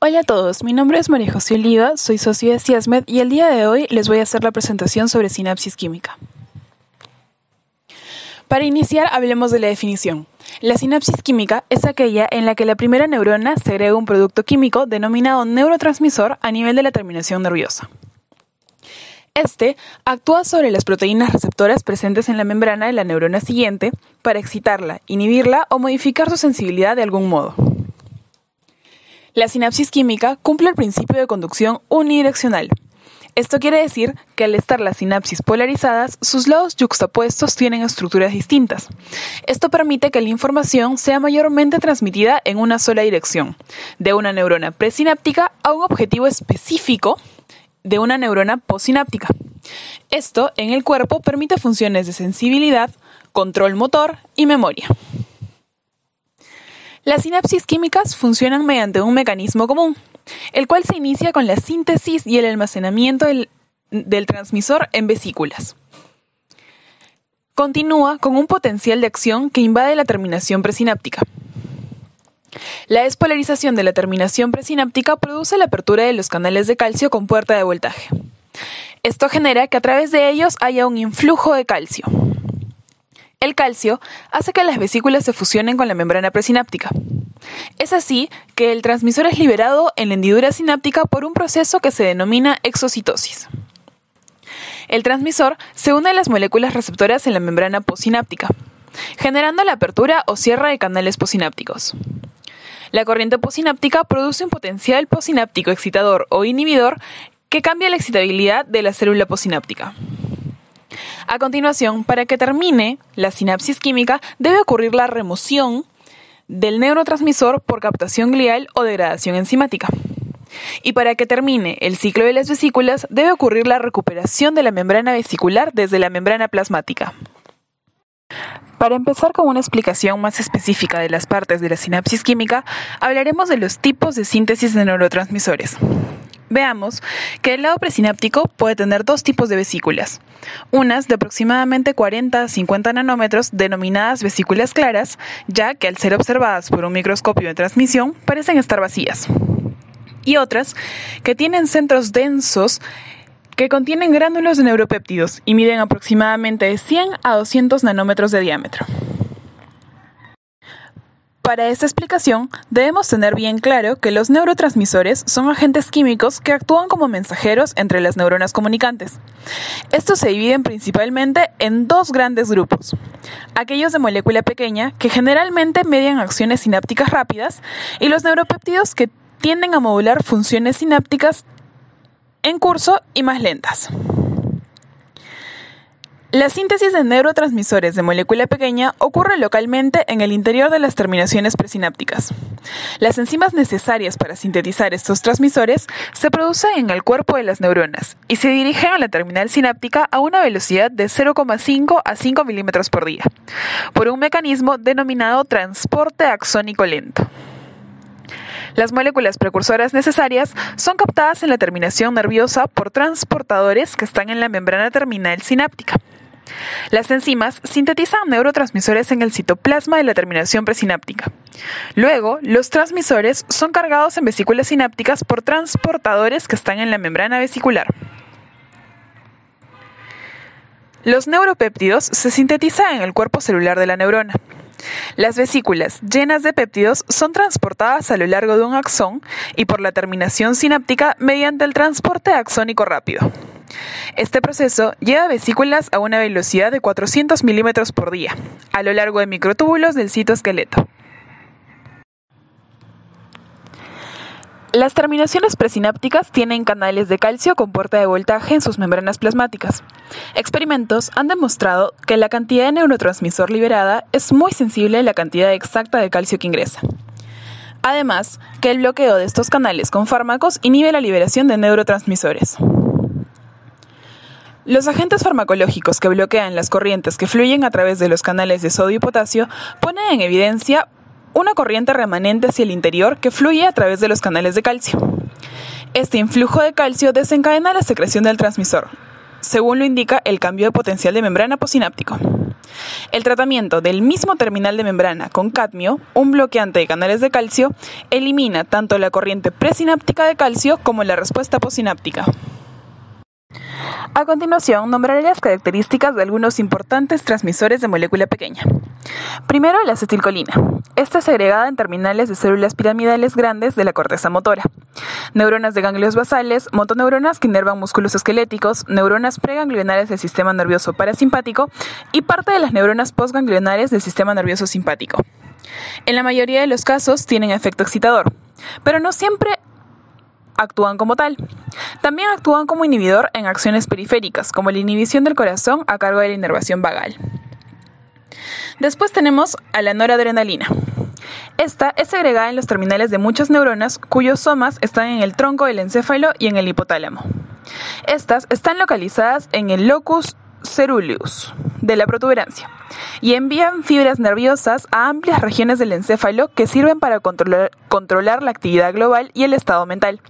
Hola a todos, mi nombre es María José Oliva, soy socio de CIESMED y el día de hoy les voy a hacer la presentación sobre sinapsis química. Para iniciar, hablemos de la definición. La sinapsis química es aquella en la que la primera neurona segrega un producto químico denominado neurotransmisor a nivel de la terminación nerviosa. Este actúa sobre las proteínas receptoras presentes en la membrana de la neurona siguiente para excitarla, inhibirla o modificar su sensibilidad de algún modo. La sinapsis química cumple el principio de conducción unidireccional. Esto quiere decir que al estar las sinapsis polarizadas, sus lados yuxtapuestos tienen estructuras distintas. Esto permite que la información sea mayormente transmitida en una sola dirección, de una neurona presináptica a un objetivo específico de una neurona postsináptica. Esto, en el cuerpo, permite funciones de sensibilidad, control motor y memoria. Las sinapsis químicas funcionan mediante un mecanismo común, el cual se inicia con la síntesis y el almacenamiento del transmisor en vesículas. Continúa con un potencial de acción que invade la terminación presináptica. La despolarización de la terminación presináptica produce la apertura de los canales de calcio con puerta de voltaje. Esto genera que a través de ellos haya un influjo de calcio. El calcio hace que las vesículas se fusionen con la membrana presináptica. Es así que el transmisor es liberado en la hendidura sináptica por un proceso que se denomina exocitosis. El transmisor se une a las moléculas receptoras en la membrana postsináptica, generando la apertura o cierre de canales postsinápticos. La corriente postsináptica produce un potencial postsináptico excitador o inhibidor que cambia la excitabilidad de la célula postsináptica. A continuación, para que termine la sinapsis química, debe ocurrir la remoción del neurotransmisor por captación glial o degradación enzimática. Y para que termine el ciclo de las vesículas, debe ocurrir la recuperación de la membrana vesicular desde la membrana plasmática. Para empezar con una explicación más específica de las partes de la sinapsis química, hablaremos de los tipos de síntesis de neurotransmisores. Veamos que el lado presináptico puede tener dos tipos de vesículas, unas de aproximadamente 40 a 50 nanómetros denominadas vesículas claras, ya que al ser observadas por un microscopio de transmisión parecen estar vacías, y otras que tienen centros densos que contienen gránulos de neuropéptidos y miden aproximadamente de 100 a 200 nanómetros de diámetro. Para esta explicación, debemos tener bien claro que los neurotransmisores son agentes químicos que actúan como mensajeros entre las neuronas comunicantes. Estos se dividen principalmente en dos grandes grupos: aquellos de molécula pequeña, que generalmente median acciones sinápticas rápidas, y los neuropéptidos, que tienden a modular funciones sinápticas en curso y más lentas. La síntesis de neurotransmisores de molécula pequeña ocurre localmente en el interior de las terminaciones presinápticas. Las enzimas necesarias para sintetizar estos transmisores se producen en el cuerpo de las neuronas y se dirigen a la terminal sináptica a una velocidad de 0,5 a 5 milímetros por día, por un mecanismo denominado transporte axónico lento. Las moléculas precursoras necesarias son captadas en la terminación nerviosa por transportadores que están en la membrana terminal sináptica. Las enzimas sintetizan neurotransmisores en el citoplasma de la terminación presináptica. Luego, los transmisores son cargados en vesículas sinápticas por transportadores que están en la membrana vesicular. Los neuropéptidos se sintetizan en el cuerpo celular de la neurona. Las vesículas llenas de péptidos son transportadas a lo largo de un axón y por la terminación sináptica mediante el transporte axónico rápido. Este proceso lleva vesículas a una velocidad de 400 milímetros por día, a lo largo de microtúbulos del citoesqueleto. Las terminaciones presinápticas tienen canales de calcio con puerta de voltaje en sus membranas plasmáticas. Experimentos han demostrado que la cantidad de neurotransmisor liberada es muy sensible a la cantidad exacta de calcio que ingresa. Además, que el bloqueo de estos canales con fármacos inhibe la liberación de neurotransmisores. Los agentes farmacológicos que bloquean las corrientes que fluyen a través de los canales de sodio y potasio ponen en evidencia una corriente remanente hacia el interior que fluye a través de los canales de calcio. Este influjo de calcio desencadena la secreción del transmisor, según lo indica el cambio de potencial de membrana postsináptico. El tratamiento del mismo terminal de membrana con cadmio, un bloqueante de canales de calcio, elimina tanto la corriente presináptica de calcio como la respuesta postsináptica. A continuación, nombraré las características de algunos importantes transmisores de molécula pequeña. Primero, la acetilcolina. Esta es segregada en terminales de células piramidales grandes de la corteza motora. Neuronas de ganglios basales, motoneuronas que inervan músculos esqueléticos, neuronas preganglionares del sistema nervioso parasimpático y parte de las neuronas postganglionares del sistema nervioso simpático. En la mayoría de los casos tienen efecto excitador, pero no siempre actúan como tal. También actúan como inhibidor en acciones periféricas, como la inhibición del corazón a cargo de la inervación vagal. Después tenemos a la noradrenalina. Esta es segregada en los terminales de muchas neuronas cuyos somas están en el tronco del encéfalo y en el hipotálamo. Estas están localizadas en el locus ceruleus de la protuberancia y envían fibras nerviosas a amplias regiones del encéfalo que sirven para controlar la actividad global y el estado mental.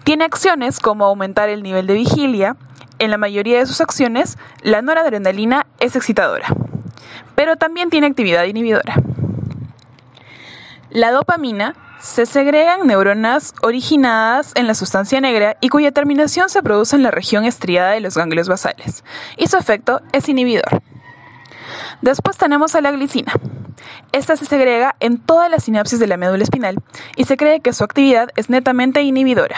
Tiene acciones como aumentar el nivel de vigilia. En la mayoría de sus acciones, la noradrenalina es excitadora, pero también tiene actividad inhibidora. La dopamina se segrega en neuronas originadas en la sustancia negra y cuya terminación se produce en la región estriada de los ganglios basales, y su efecto es inhibidor. Después tenemos a la glicina. Esta se segrega en toda la sinapsis de la médula espinal y se cree que su actividad es netamente inhibidora.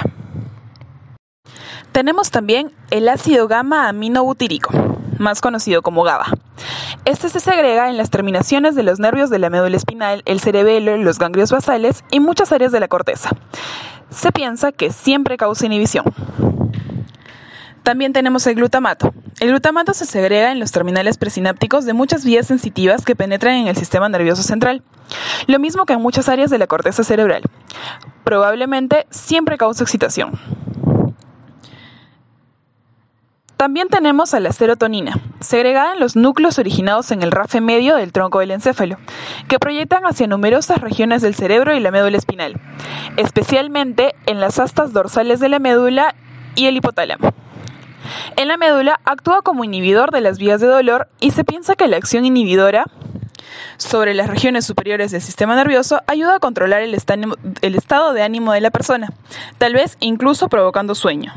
Tenemos también el ácido gamma-aminobutírico, más conocido como GABA. Este se segrega en las terminaciones de los nervios de la médula espinal, el cerebelo, los ganglios basales y muchas áreas de la corteza. Se piensa que siempre causa inhibición. También tenemos el glutamato. El glutamato se segrega en los terminales presinápticos de muchas vías sensitivas que penetran en el sistema nervioso central, lo mismo que en muchas áreas de la corteza cerebral. Probablemente siempre causa excitación. También tenemos a la serotonina, segregada en los núcleos originados en el rafe medio del tronco del encéfalo, que proyectan hacia numerosas regiones del cerebro y la médula espinal, especialmente en las astas dorsales de la médula y el hipotálamo. En la médula actúa como inhibidor de las vías de dolor y se piensa que la acción inhibidora sobre las regiones superiores del sistema nervioso ayuda a controlar el estado de ánimo de la persona, tal vez incluso provocando sueño.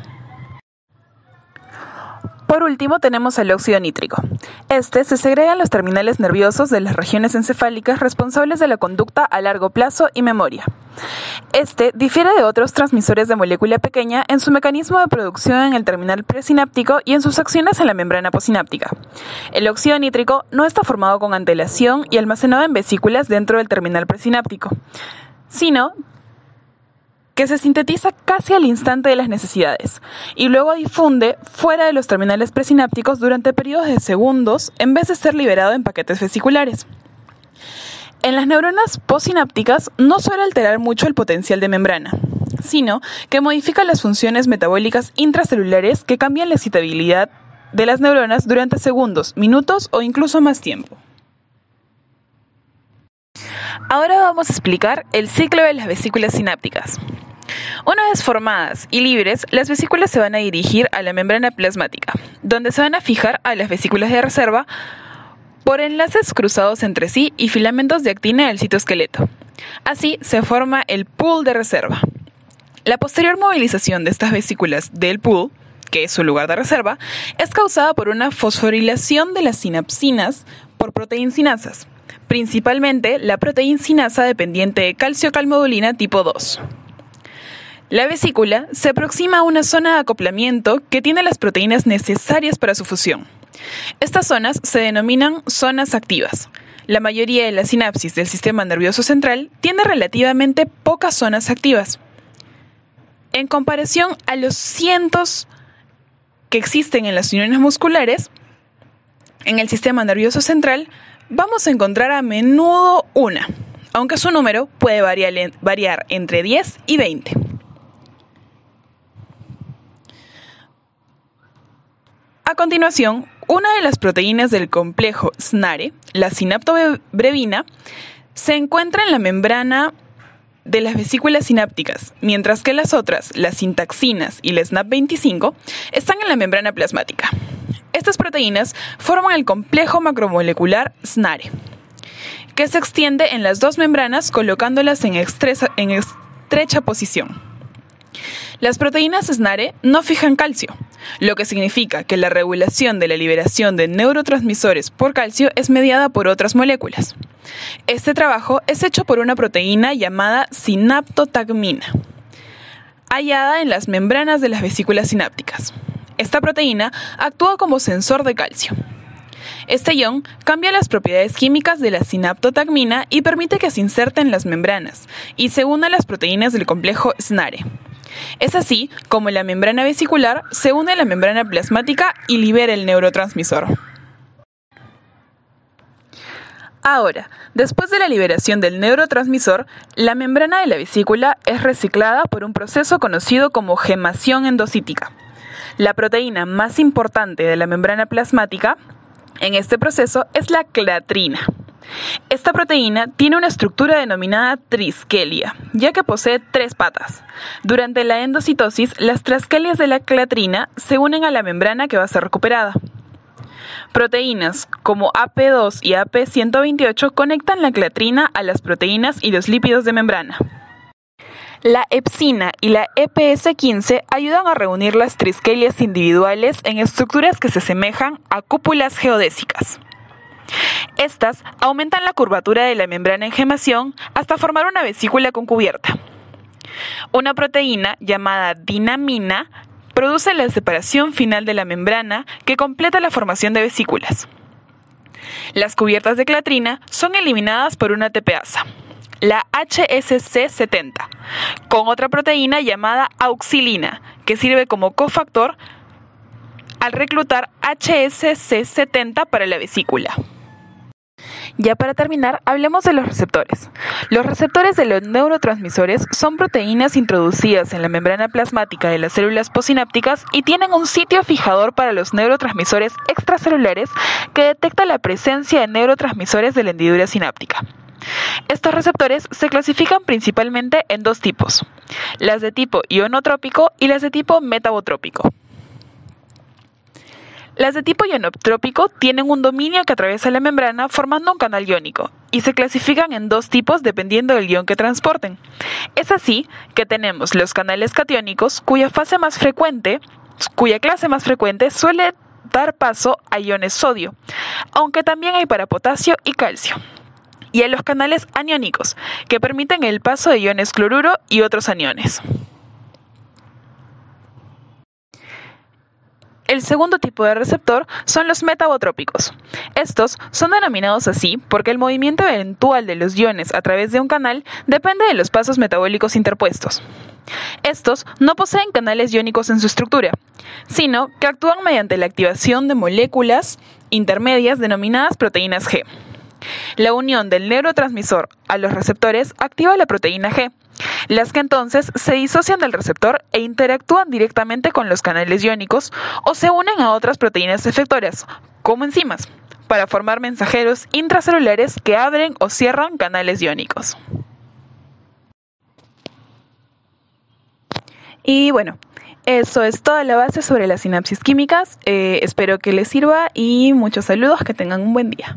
Por último tenemos el óxido nítrico. Este se segrega en los terminales nerviosos de las regiones encefálicas responsables de la conducta a largo plazo y memoria. Este difiere de otros transmisores de molécula pequeña en su mecanismo de producción en el terminal presináptico y en sus acciones en la membrana postsináptica. El óxido nítrico no está formado con antelación y almacenado en vesículas dentro del terminal presináptico, sino que se sintetiza casi al instante de las necesidades y luego difunde fuera de los terminales presinápticos durante periodos de segundos en vez de ser liberado en paquetes vesiculares. En las neuronas postsinápticas no suele alterar mucho el potencial de membrana, sino que modifica las funciones metabólicas intracelulares que cambian la excitabilidad de las neuronas durante segundos, minutos o incluso más tiempo. Ahora vamos a explicar el ciclo de las vesículas sinápticas. Una vez formadas y libres, las vesículas se van a dirigir a la membrana plasmática, donde se van a fijar a las vesículas de reserva por enlaces cruzados entre sí y filamentos de actina del citoesqueleto. Así se forma el pool de reserva. La posterior movilización de estas vesículas del pool, que es su lugar de reserva, es causada por una fosforilación de las sinapsinas por proteinsinasas, principalmente la proteinsinasa dependiente de calcio-calmodulina tipo 2. La vesícula se aproxima a una zona de acoplamiento que tiene las proteínas necesarias para su fusión. Estas zonas se denominan zonas activas. La mayoría de las sinapsis del sistema nervioso central tiene relativamente pocas zonas activas. En comparación a los cientos que existen en las uniones musculares, en el sistema nervioso central vamos a encontrar a menudo una, aunque su número puede variar entre 10 y 20. A continuación, una de las proteínas del complejo SNARE, la sinaptobrevina, se encuentra en la membrana de las vesículas sinápticas, mientras que las otras, las sintaxinas y la SNAP25, están en la membrana plasmática. Estas proteínas forman el complejo macromolecular SNARE, que se extiende en las dos membranas colocándolas en estrecha posición. Las proteínas SNARE no fijan calcio, lo que significa que la regulación de la liberación de neurotransmisores por calcio es mediada por otras moléculas. Este trabajo es hecho por una proteína llamada sinaptotagmina, hallada en las membranas de las vesículas sinápticas. Esta proteína actúa como sensor de calcio. Este ion cambia las propiedades químicas de la sinaptotagmina y permite que se inserte en las membranas y se una a las proteínas del complejo SNARE. Es así como la membrana vesicular se une a la membrana plasmática y libera el neurotransmisor. Ahora, después de la liberación del neurotransmisor, la membrana de la vesícula es reciclada por un proceso conocido como gemación endocítica. La proteína más importante de la membrana plasmática en este proceso es la clatrina. Esta proteína tiene una estructura denominada triskelia, ya que posee 3 patas. Durante la endocitosis, las triskelias de la clatrina se unen a la membrana que va a ser recuperada. Proteínas como AP2 y AP128 conectan la clatrina a las proteínas y los lípidos de membrana. La epsina y la EPS15 ayudan a reunir las triskelias individuales en estructuras que se asemejan a cúpulas geodésicas. Estas aumentan la curvatura de la membrana en gemación hasta formar una vesícula con cubierta. Una proteína llamada dinamina produce la separación final de la membrana que completa la formación de vesículas. Las cubiertas de clatrina son eliminadas por una tepeasa, la HSC70, con otra proteína llamada auxilina, que sirve como cofactor al reclutar HSC70 para la vesícula. Ya para terminar, hablemos de los receptores. Los receptores de los neurotransmisores son proteínas introducidas en la membrana plasmática de las células postsinápticas y tienen un sitio fijador para los neurotransmisores extracelulares que detecta la presencia de neurotransmisores de la hendidura sináptica. Estos receptores se clasifican principalmente en 2 tipos, las de tipo ionotrópico y las de tipo metabotrópico. Las de tipo ionotrópico tienen un dominio que atraviesa la membrana formando un canal iónico y se clasifican en 2 tipos dependiendo del ion que transporten. Es así que tenemos los canales catiónicos cuya clase más frecuente suele dar paso a iones sodio, aunque también hay para potasio y calcio. Y a los canales aniónicos, que permiten el paso de iones cloruro y otros aniones. El segundo tipo de receptor son los metabotrópicos. Estos son denominados así porque el movimiento eventual de los iones a través de un canal depende de los pasos metabólicos interpuestos. Estos no poseen canales iónicos en su estructura, sino que actúan mediante la activación de moléculas intermedias denominadas proteínas G. La unión del neurotransmisor a los receptores activa la proteína G, las que entonces se disocian del receptor e interactúan directamente con los canales iónicos o se unen a otras proteínas efectoras, como enzimas, para formar mensajeros intracelulares que abren o cierran canales iónicos. Y bueno, eso es toda la base sobre las sinapsis químicas. Espero que les sirva y muchos saludos, que tengan un buen día.